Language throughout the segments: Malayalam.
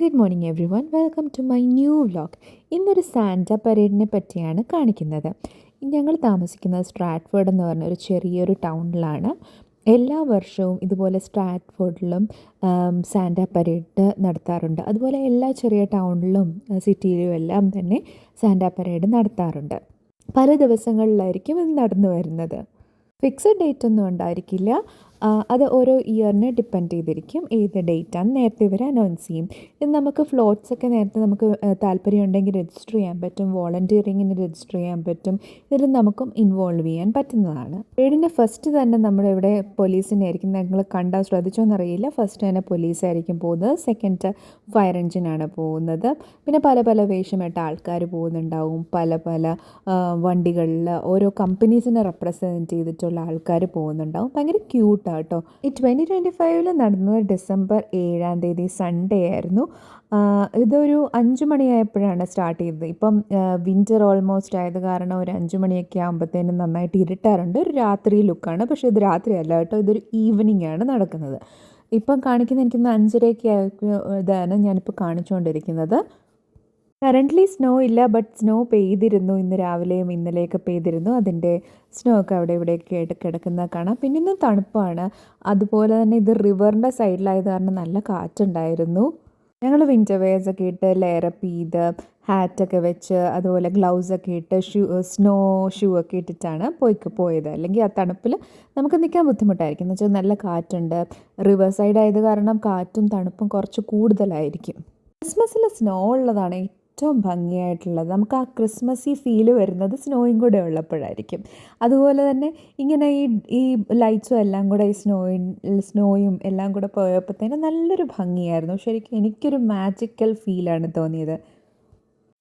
Good morning everyone, welcome to my new vlog. ഇന്നൊരു സാന്റ പരേഡിനെ പറ്റിയാണ് കാണിക്കുന്നത്. ഞങ്ങൾ താമസിക്കുന്നത് സ്ട്രാറ്റ്ഫോർഡ് എന്ന് പറഞ്ഞ ഒരു ചെറിയൊരു ടൗണിലാണ്. എല്ലാ വർഷവും ഇതുപോലെ സ്ട്രാറ്റ്ഫോർഡിലും സാന്റ പരേഡ് നടത്താറുണ്ട്. അതുപോലെ എല്ലാ ചെറിയ ടൗണിലും സിറ്റിയിലും എല്ലാം തന്നെ സാന്റ പരേഡ് നടത്താറുണ്ട്. പല ദിവസങ്ങളിലായിരിക്കും ഇത് നടന്നു വരുന്നത്. ഫിക്സഡ് ഡേറ്റ് ഒന്നും ഉണ്ടായിരിക്കില്ല. അത് ഓരോ ഇയറിനെ ഡിപ്പെൻഡ് ചെയ്തിരിക്കും ഏത് ഡേറ്റാന്ന് നേരത്തെ ഇവർ അനൗൺസ് ചെയ്യും. ഇത് നമുക്ക് ഫ്ലോട്ട്സൊക്കെ നേരത്തെ നമുക്ക് താല്പര്യമുണ്ടെങ്കിൽ രജിസ്റ്റർ ചെയ്യാൻ പറ്റും. വോളണ്ടിയറിങ്ങിന് രജിസ്റ്റർ ചെയ്യാൻ പറ്റും. ഇതിൽ നമുക്കും ഇൻവോൾവ് ചെയ്യാൻ പറ്റുന്നതാണ്. പരേഡിൻ്റെ ഫസ്റ്റ് തന്നെ നമ്മുടെ ഇവിടെ പോലീസിനെ ആയിരിക്കും. നിങ്ങൾ കണ്ടാൽ ശ്രദ്ധിച്ചോന്നറിയില്ല, ഫസ്റ്റ് തന്നെ പോലീസായിരിക്കും പോകുന്നത്. സെക്കൻഡ് ഫയർ എഞ്ചിനാണ് പോകുന്നത്. പിന്നെ പല പല വേഷമായിട്ട് ആൾക്കാർ പോകുന്നുണ്ടാവും. പല പല വണ്ടികളിൽ ഓരോ കമ്പനീസിനെ റെപ്രസെൻറ്റ് ചെയ്തിട്ടുള്ള ആൾക്കാർ പോകുന്നുണ്ടാവും. ഭയങ്കര ക്യൂട്ടാണ് കേട്ടോ. ഈ 2025 നടന്നത് ഡിസംബർ 7 സൺഡേ ആയിരുന്നു. ഇതൊരു 5 മണിയായപ്പോഴാണ് സ്റ്റാർട്ട് ചെയ്തത്. ഇപ്പം വിൻ്റർ ഓൾമോസ്റ്റ് ആയത് കാരണം ഒരു 5 മണിയൊക്കെ ആകുമ്പോഴത്തേനും നന്നായിട്ട് ഇരുട്ടാറുണ്ട്. ഒരു രാത്രി ലുക്കാണ്, പക്ഷേ ഇത് രാത്രിയല്ല കേട്ടോ, ഇതൊരു ഈവനിങ് ആണ് നടക്കുന്നത്. ഇപ്പം കാണിക്കുന്ന എനിക്കൊന്ന് 5:30 ഇതാണ് ഞാനിപ്പോൾ കാണിച്ചുകൊണ്ടിരിക്കുന്നത്. കറൻ്റ്ലി സ്നോ ഇല്ല, ബട്ട് സ്നോ പെയ്തിരുന്നു. ഇന്ന് രാവിലെയും ഇന്നലെയൊക്കെ പെയ്തിരുന്നു. അതിൻ്റെ സ്നോ ഒക്കെ അവിടെ ഇവിടെയൊക്കെ ആയിട്ട് കിടക്കുന്നത് കാണാം. പിന്നെ ഇന്ന് തണുപ്പാണ്. അതുപോലെ തന്നെ ഇത് റിവറിൻ്റെ സൈഡിലായത് കാരണം നല്ല കാറ്റുണ്ടായിരുന്നു. ഞങ്ങൾ വിൻ്റർ വെയർസൊക്കെ ഇട്ട് ലെയറപ്പ് ചെയ്ത് ഹാറ്റൊക്കെ വെച്ച് അതുപോലെ ഗ്ലൗസൊക്കെ ഇട്ട് സ്നോ ഷൂ ഒക്കെ ഇട്ടിട്ടാണ് പോയത്. അല്ലെങ്കിൽ ആ തണുപ്പിൽ നമുക്ക് നിൽക്കാൻ ബുദ്ധിമുട്ടായിരിക്കും. എന്ന് വെച്ചാൽ നല്ല കാറ്റുണ്ട്. റിവർ സൈഡ് ആയത് കാരണം കാറ്റും തണുപ്പും കുറച്ച് കൂടുതലായിരിക്കും. ക്രിസ്മസിൽ സ്നോ ഉള്ളതാണ് ഏറ്റവും ഭംഗിയായിട്ടുള്ളത്. നമുക്ക് ആ ക്രിസ്മസി ഫീല് വരുന്നത് സ്നോയും കൂടെ ഉള്ളപ്പോഴായിരിക്കും. അതുപോലെ തന്നെ ഇങ്ങനെ ഈ ലൈറ്റ്സും എല്ലാം കൂടെ ഈ സ്നോയും എല്ലാം കൂടെ പോയപ്പോഴത്തേനും നല്ലൊരു ഭംഗിയായിരുന്നു. ശരിക്കും എനിക്കൊരു മാജിക്കൽ ഫീലാണ് തോന്നിയത്.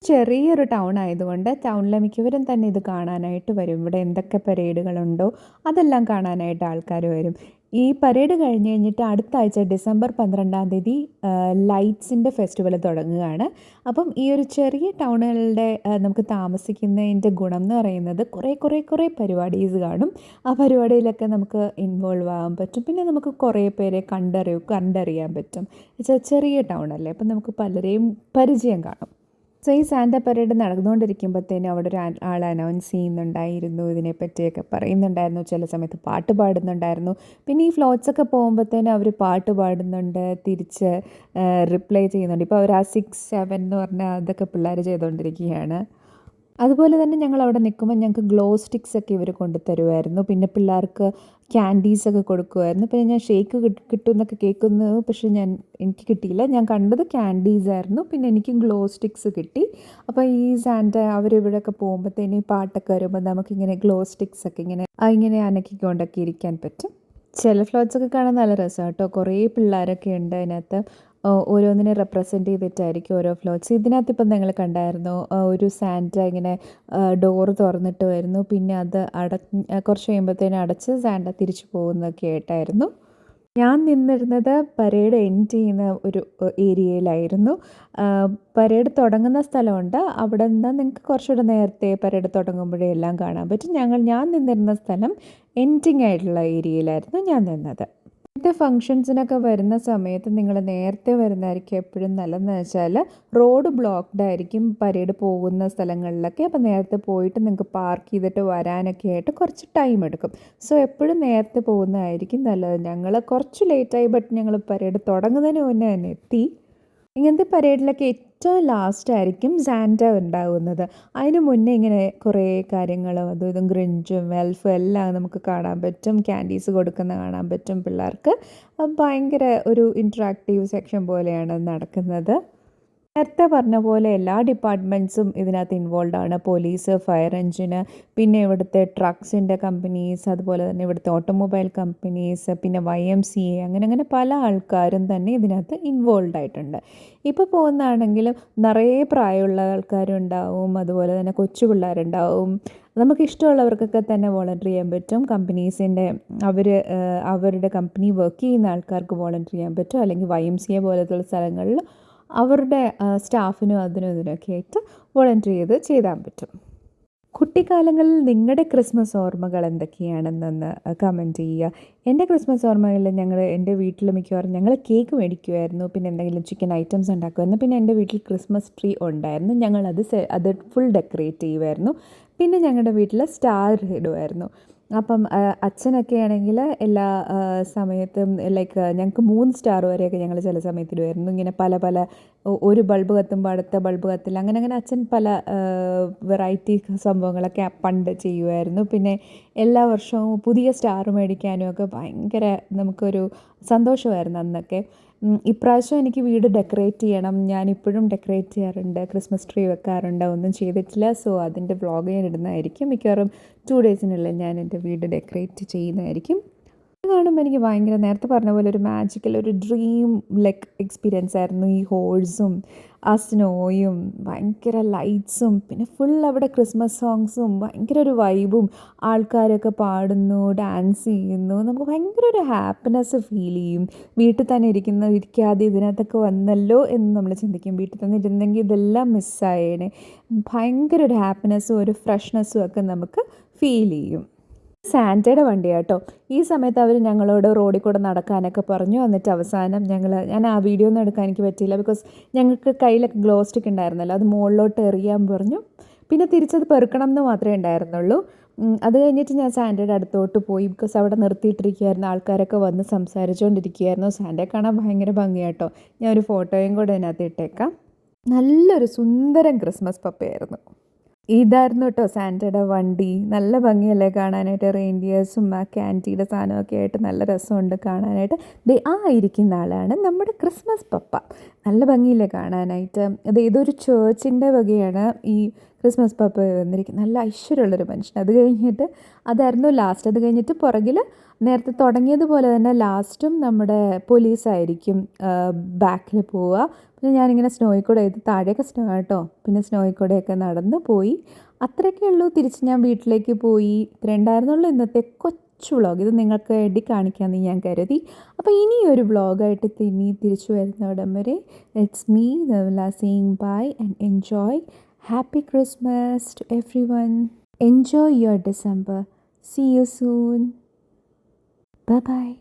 ചെറിയൊരു ടൗൺ ആയതുകൊണ്ട് ടൗണിലെ മിക്കവരും തന്നെ ഇത് കാണാനായിട്ട് വരും. ഇവിടെ എന്തൊക്കെ പരേഡുകളുണ്ടോ അതെല്ലാം കാണാനായിട്ട് ആൾക്കാർ വരും. ഈ പരേഡ് കഴിഞ്ഞിട്ട് അടുത്ത ആഴ്ച ഡിസംബർ 12 ലൈറ്റ്സിൻ്റെ ഫെസ്റ്റിവൽ തുടങ്ങുകയാണ്. അപ്പം ഈ ഒരു ചെറിയ ടൗണുകളുടെ നമുക്ക് താമസിക്കുന്നതിൻ്റെ ഗുണം എന്ന് പറയുന്നത് കുറേ പരിപാടീസ് കാണും. ആ പരിപാടിയിലൊക്കെ നമുക്ക് ഇൻവോൾവ് ആകാൻ പറ്റും. പിന്നെ നമുക്ക് കുറേ പേരെ കണ്ടറിയാൻ പറ്റും. ചെറിയ ടൗൺ അല്ലേ, അപ്പം നമുക്ക് പലരെയും പരിചയം കാണും. സോ ഈ സാന്റ പരേഡ് നടന്നുകൊണ്ടിരിക്കുമ്പോഴത്തേനും അവിടെ ഒരു ആൾ അനൗൺസ് ചെയ്യുന്നുണ്ടായിരുന്നു, ഇതിനെപ്പറ്റിയൊക്കെ പറയുന്നുണ്ടായിരുന്നു. ചില സമയത്ത് പാട്ട് പാടുന്നുണ്ടായിരുന്നു. പിന്നെ ഈ ഫ്ലോട്ട്സൊക്കെ പോകുമ്പോഴത്തേനും അവർ പാട്ട് പാടുന്നുണ്ട്, തിരിച്ച് റിപ്ലൈ ചെയ്യുന്നുണ്ട്. ഇപ്പോൾ അവർ ആ 6, 7 എന്ന് പറഞ്ഞാൽ അതൊക്കെ പിള്ളേർ ചെയ്തുകൊണ്ടിരിക്കുകയാണ്. അതുപോലെ തന്നെ ഞങ്ങൾ അവിടെ നിൽക്കുമ്പോൾ ഞങ്ങൾക്ക് ഗ്ലോ സ്റ്റിക്സ് ഒക്കെ ഇവർ കൊണ്ടുതരുമായിരുന്നു. പിന്നെ പിള്ളേർക്ക് ക്യാൻഡീസൊക്കെ കൊടുക്കുമായിരുന്നു. പിന്നെ ഞാൻ ഷേക്ക് കിട്ടുമെന്നൊക്കെ കേൾക്കുന്നു, പക്ഷേ എനിക്ക് കിട്ടിയില്ല. ഞാൻ കണ്ടത് ക്യാൻഡീസായിരുന്നു. പിന്നെ എനിക്ക് ഗ്ലോ സ്റ്റിക്സ് കിട്ടി. അപ്പോൾ ഈ സാന്റ അവരിവിടെയൊക്കെ പോകുമ്പോഴത്തേനും ഈ പാട്ടൊക്കെ വരുമ്പോൾ നമുക്കിങ്ങനെ ഗ്ലോ സ്റ്റിക്സൊക്കെ ഇങ്ങനെ അനക്കിക്കൊണ്ടൊക്കെ ഇരിക്കാൻ പറ്റും. ചില ഫ്ലോട്ട്സൊക്കെ കാണാൻ നല്ല രസമാണ് കേട്ടോ. കുറേ പിള്ളേരൊക്കെ ഉണ്ട് അതിനകത്ത്. ഓരോന്നിനെ റെപ്രസെൻറ്റ് ചെയ്തിട്ടായിരിക്കും ഓരോ ഫ്ലോട്ട്സ്. ഇതിനകത്ത് ഇപ്പം നിങ്ങൾ കണ്ടായിരുന്നു, ഒരു സാന്റ ഇങ്ങനെ ഡോറ് തുറന്നിട്ട് വരുന്നു. പിന്നെ അത് കുറച്ച് കഴിയുമ്പോഴത്തേനും അടച്ച് സാന്റ തിരിച്ചു പോകുന്നതൊക്കെ ആയിട്ടായിരുന്നു. ഞാൻ നിന്നിരുന്നത് പരേഡ് എൻഡ് ചെയ്യുന്ന ഒരു ഏരിയയിലായിരുന്നു. പരേഡ് തുടങ്ങുന്ന സ്ഥലമുണ്ട്, അവിടെ നിന്ന് നിങ്ങൾക്ക് കുറച്ചുകൂടെ നേരത്തെ പരേഡ് തുടങ്ങുമ്പോഴേ എല്ലാം കാണാൻ പറ്റും. ഞാൻ നിന്നിരുന്ന സ്ഥലം എൻഡിങ് ആയിട്ടുള്ള ഏരിയയിലായിരുന്നു ഞാൻ നിന്നത്. ഇങ്ങനത്തെ ഫങ്ഷൻസിനൊക്കെ വരുന്ന സമയത്ത് നിങ്ങൾ നേരത്തെ വരുന്നതായിരിക്കും എപ്പോഴും നല്ലതെന്ന് വെച്ചാൽ റോഡ് ബ്ലോക്ക്ഡ് ആയിരിക്കും പരേഡ് പോകുന്ന സ്ഥലങ്ങളിലൊക്കെ. അപ്പോൾ നേരത്തെ പോയിട്ട് നിങ്ങൾക്ക് പാർക്ക് ചെയ്തിട്ട് വരാനൊക്കെ ആയിട്ട് കുറച്ച് ടൈം എടുക്കും. സോ എപ്പോഴും നേരത്തെ പോകുന്നതായിരിക്കും നല്ലത്. ഞങ്ങൾ കുറച്ച് ലേറ്റായി, ബട്ട് ഞങ്ങൾ പരേഡ് തുടങ്ങുന്നതിന് മുന്നേ തന്നെ എത്തി. ഇങ്ങനത്തെ പരേഡിലൊക്കെ ഏറ്റവും ലാസ്റ്റായിരിക്കും സാന്റ ഉണ്ടാകുന്നത്. അതിന് മുന്നേ ഇങ്ങനെ കുറേ കാര്യങ്ങളും അതും ഇതും ഗ്രിഞ്ചും എൽഫും എല്ലാം നമുക്ക് കാണാൻ പറ്റും. ക്യാൻഡീസ് കൊടുക്കുന്ന കാണാൻ പറ്റും പിള്ളേർക്ക്. ഭയങ്കര ഒരു ഇൻട്രാക്റ്റീവ് സെക്ഷൻ പോലെയാണ് നടക്കുന്നത്. നേരത്തെ പറഞ്ഞ പോലെ എല്ലാ ഡിപ്പാർട്ട്മെൻറ്റ്സും ഇതിനകത്ത് ഇൻവോൾവ് ആണ്. പോലീസ്, ഫയർ എഞ്ചിന്, പിന്നെ ഇവിടുത്തെ ട്രക്സിൻ്റെ കമ്പനീസ്, അതുപോലെ തന്നെ ഇവിടുത്തെ ഓട്ടോമൊബൈൽ കമ്പനീസ്, പിന്നെ YMCA, അങ്ങനെ പല ആൾക്കാരും തന്നെ ഇതിനകത്ത് ഇൻവോൾവ് ആയിട്ടുണ്ട്. ഇപ്പോൾ പോകുന്നതാണെങ്കിലും നിറയെ പ്രായമുള്ള ആൾക്കാരുണ്ടാവും, അതുപോലെ തന്നെ കൊച്ചു പിള്ളേരുണ്ടാവും. നമുക്കിഷ്ടമുള്ളവർക്കൊക്കെ തന്നെ വോളണ്ടിയർ ചെയ്യാൻ പറ്റും. കമ്പനീസിൻ്റെ അവരുടെ കമ്പനി വർക്ക് ചെയ്യുന്ന ആൾക്കാർക്ക് വോളണ്ടിയർ ചെയ്യാൻ പറ്റും. അല്ലെങ്കിൽ YMCA പോലത്തുള്ള സ്ഥലങ്ങളിൽ അവരുടെ സ്റ്റാഫിനും ഇതിനൊക്കെ ആയിട്ട് വോളണ്ടിയർ ചെയ്താൻ പറ്റും. കുട്ടിക്കാലങ്ങളിൽ നിങ്ങളുടെ ക്രിസ്മസ് ഓർമ്മകൾ എന്തൊക്കെയാണെന്നൊന്ന് കമൻറ്റ് ചെയ്യുക. എൻ്റെ ക്രിസ്മസ് ഓർമ്മകളിൽ എൻ്റെ വീട്ടിൽ മിക്കവാറും ഞങ്ങൾ കേക്ക് മേടിക്കുമായിരുന്നു. പിന്നെ എന്തെങ്കിലും ചിക്കൻ ഐറ്റംസ് ഉണ്ടാക്കുമായിരുന്നു. പിന്നെ എൻ്റെ വീട്ടിൽ ക്രിസ്മസ് ട്രീ ഉണ്ടായിരുന്നു. ഞങ്ങളത് അത് ഫുൾ ഡെക്കറേറ്റ് ചെയ്യുമായിരുന്നു. പിന്നെ ഞങ്ങളുടെ വീട്ടിൽ സ്റ്റാർ ഇടുമായിരുന്നു. അപ്പം അച്ഛനൊക്കെ ആണെങ്കിൽ എല്ലാ സമയത്തും ലൈക്ക് ഞങ്ങൾക്ക് 3 സ്റ്റാർ വരെയൊക്കെ ഞങ്ങൾ ചില സമയത്ത് ഇടുമായിരുന്നു. ഇങ്ങനെ പല പല ഒരു ബൾബ് കത്തുമ്പോൾ അടുത്ത ബൾബ് കത്തില്ല, അങ്ങനെ അച്ഛൻ പല വെറൈറ്റി സംഭവങ്ങളൊക്കെ പണ്ട് ചെയ്യുമായിരുന്നു. പിന്നെ എല്ലാ വർഷവും പുതിയ സ്റ്റാർ മേടിക്കാനും ഒക്കെ ഭയങ്കര നമുക്കൊരു സന്തോഷമായിരുന്നു അന്നൊക്കെ. ഇപ്രാവശ്യം എനിക്ക് വീട് ഡെക്കറേറ്റ് ചെയ്യണം. ഞാനിപ്പോഴും ഡെക്കറേറ്റ് ചെയ്യാറുണ്ട്, ക്രിസ്മസ് ട്രീ വെക്കാറുണ്ട്. ഒന്നും ചെയ്തിട്ടില്ല. സോ അതിൻ്റെ വ്ളോഗ് ഞാൻ ഇടുന്നതായിരിക്കും. മിക്കവാറും 2 ഡേയ്സിനുള്ളിൽ ഞാൻ എൻ്റെ വീട് ഡെക്കറേറ്റ് ചെയ്യുന്നതായിരിക്കും. ഇത് കാണുമ്പോൾ എനിക്ക് ഭയങ്കര, നേരത്തെ പറഞ്ഞ പോലെ, ഒരു മാജിക്കൽ, ഒരു ഡ്രീം ലൈക്ക് എക്സ്പീരിയൻസ് ആയിരുന്നു. ഈ ഹോഴ്സും ആ സ്നോയും ഭയങ്കര ലൈറ്റ്സും പിന്നെ ഫുൾ അവിടെ ക്രിസ്മസ് സോങ്സും ഭയങ്കര ഒരു വൈബും, ആൾക്കാരൊക്കെ പാടുന്നു, ഡാൻസ് ചെയ്യുന്നു. നമുക്ക് ഭയങ്കര ഒരു ഹാപ്പിനെസ് ഫീൽ ചെയ്യും. വീട്ടിൽ തന്നെ ഇരിക്കാതെ ഇതിനകത്തൊക്കെ വന്നല്ലോ എന്ന് നമ്മൾ ചിന്തിക്കും. വീട്ടിൽ തന്നെ ഇരുന്നെങ്കിൽ ഇതെല്ലാം മിസ്സായേനെ. ഭയങ്കര ഒരു ഹാപ്പിനെസ്സും ഒരു ഫ്രഷ്നെസ്സും ഒക്കെ നമുക്ക് ഫീൽ ചെയ്യും. സാന്റയുടെ വണ്ടിയാട്ടോ. ഈ സമയത്ത് അവർ ഞങ്ങളോട് റോഡിൽ കൂടെ നടക്കാനൊക്കെ പറഞ്ഞു. എന്നിട്ട് അവസാനം ഞാൻ ആ വീഡിയോ ഒന്നും എടുക്കാൻ എനിക്ക് പറ്റിയില്ല. ബിക്കോസ് ഞങ്ങൾക്ക് കയ്യിലൊക്കെ ഗ്ലോ സ്റ്റിക്ക് ഉണ്ടായിരുന്നല്ലോ, അത് മുകളിലോട്ട് എറിയാൻ പറഞ്ഞു. പിന്നെ തിരിച്ചത് പെറുക്കണം എന്ന് മാത്രമേ ഉണ്ടായിരുന്നുള്ളൂ. അത് കഴിഞ്ഞിട്ട് ഞാൻ സാന്റയുടെ അടുത്തോട്ട് പോയി. ബിക്കോസ് അവിടെ നിർത്തിയിട്ടിരിക്കുകയായിരുന്നു, ആൾക്കാരൊക്കെ വന്ന് സംസാരിച്ചുകൊണ്ടിരിക്കുകയായിരുന്നു. സാന്റയെ കാണാൻ ഭയങ്കര ഭംഗിയാട്ടോ. ഞാൻ ഒരു ഫോട്ടോയും കൂടെ അതിനകത്ത് ഇട്ടേക്കാം. നല്ലൊരു സുന്ദരൻ ക്രിസ്മസ് പപ്പയായിരുന്നു. ഇതായിരുന്നു കേട്ടോ സാന്റയുടെ വണ്ടി. നല്ല ഭംഗിയല്ലേ കാണാനായിട്ട്. റെയിൻഡിയേഴ്സും ആ ക്യാൻഡിയുടെ സാധനമൊക്കെ ആയിട്ട് നല്ല രസമുണ്ട് കാണാനായിട്ട്. ആ ഇരിക്കുന്ന ആളാണ് നമ്മുടെ ക്രിസ്മസ് പപ്പ. നല്ല ഭംഗിയില്ലേ കാണാനായിട്ട്. അത് ഏതൊരു ചേർച്ചിൻ്റെ വകയാണ് ഈ ക്രിസ്മസ് പപ്പ വന്നിരിക്കുന്നത്. നല്ല ഐശ്വര്യമുള്ളൊരു മനുഷ്യൻ. അത് കഴിഞ്ഞിട്ട് അതായിരുന്നു ലാസ്റ്റ്. അത് കഴിഞ്ഞിട്ട് പുറകിൽ നേരത്തെ തുടങ്ങിയതുപോലെ തന്നെ ലാസ്റ്റും നമ്മുടെ പോലീസായിരിക്കും ബാക്കിൽ പോവുക. പിന്നെ ഞാനിങ്ങനെ സ്നോയിൽ കൂടെ, ഇത് താഴെയൊക്കെ സ്നോ കേട്ടോ, പിന്നെ സ്നോയിൽ കൂടെയൊക്കെ നടന്ന് പോയി. അത്രയൊക്കെ ഉള്ളൂ. തിരിച്ച് ഞാൻ വീട്ടിലേക്ക് പോയി. ഇത്രേ ഉണ്ടായിരുന്നുള്ളൂ ഇന്നത്തെ കൊച്ചു വ്ളോഗ്. ഇത് നിങ്ങൾക്ക് വേണ്ടി കാണിക്കാമെന്ന് ഞാൻ കരുതി. അപ്പോൾ ഇനിയൊരു വ്ളോഗായിട്ട് തിരിച്ചു വരുന്നിടം വരെ it's me Navla saying bye and enjoy. Happy Christmas to everyone. Enjoy your December. See you soon. Bye bye.